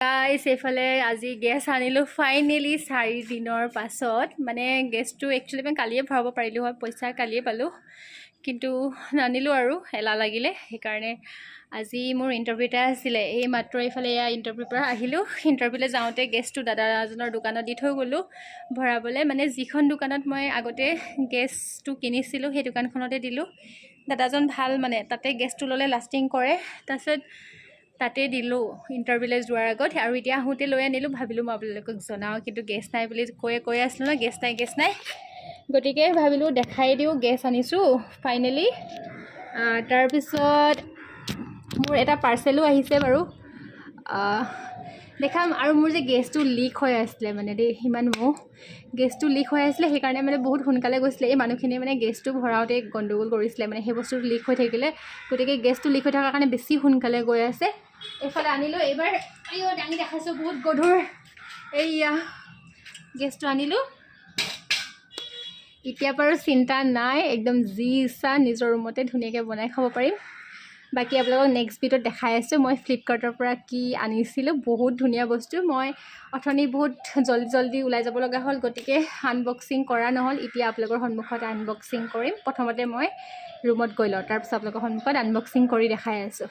গাইছ এইফালে আজি গেছ আনিলোঁ ফাইনেলি 4 দিনৰ পাছত মানে গেছটো একচুৱেলি মই কালিয়ে ভৰাব পাৰিলোঁ হয় পইচা কালিয়ে পালোঁ কিন্তু নানিলোঁ আৰু এলাহ লাগিলে সেইকাৰণে আজি মোৰ ইণ্টাৰভিউ এটা আছিলে এই মাত্ৰ এইফালে এয়া ইণ্টাৰভিউৰ পৰা আহিলোঁ ইণ্টাৰভিউলৈ যাওঁতে গেছটো দাদাজনৰ দোকানত দি থৈ গ'লোঁ ভৰাবলৈ মানে যিখন দোকানত মই আগতে গেছটো কিনিছিলোঁ সেই দোকানখনতে দিলোঁ দাদাজন ভাল মানে তাতে গেছটো ল'লে লাষ্টিং কৰে তাৰপিছত তাতে দিলোঁ ইণ্টাৰভিউলৈ যোৱাৰ আগত আৰু এতিয়া আহোঁতে লৈ আনিলোঁ ভাবিলোঁ মই আপোনালোকক জনাওঁ কিন্তু গেছ নাই বুলি কৈ আছিলোঁ ন গেছ নাই গতিকে ভাবিলোঁ দেখাই দিওঁ গেছ আনিছোঁ ফাইনেলি তাৰপিছত মোৰ এটা পাৰ্চেলো আহিছে বাৰু দেখাম আৰু মোৰ যে গেছটো লিক হৈ আছিলে মানে দেই ইমান গেছটো লিক হৈ আছিলে সেইকাৰণে মানে বহুত সোনকালে গৈছিলে এই মানুহখিনিয়ে মানে গেছটো ভৰাওঁতে গণ্ডগোল কৰিছিলে মানে সেই বস্তুটো লিক হৈ থাকিলে গতিকে গেছটো লিক হৈ থকাৰ কাৰণে বেছি সোনকালে গৈ আছে এইফালে আনিলোঁ এইবাৰ দাঙি দেখাইছোঁ বহুত গধুৰ এইয়া গেছটো আনিলোঁ এতিয়া বাৰু চিন্তা নাই একদম যি ইচ্ছা নিজৰ ৰুমতে ধুনীয়াকৈ বনাই খাব পাৰিম বাকী আপোনালোকক নেক্সট ভিডিঅ'ত দেখাই আছোঁ মই ফ্লিপকাৰ্টৰ পৰা কি আনিছিলোঁ বহুত ধুনীয়া বস্তু মই অথনি বহুত জলদি ওলাই যাব লগা হ'ল গতিকে আনবক্সিং কৰা নহ'ল এতিয়া আপোনালোকৰ সন্মুখত আনবক্সিং কৰিম প্ৰথমতে মই ৰুমত গৈ লওঁ তাৰপিছত আপোনালোকৰ সন্মুখত আনবক্সিং কৰি দেখাই আছোঁ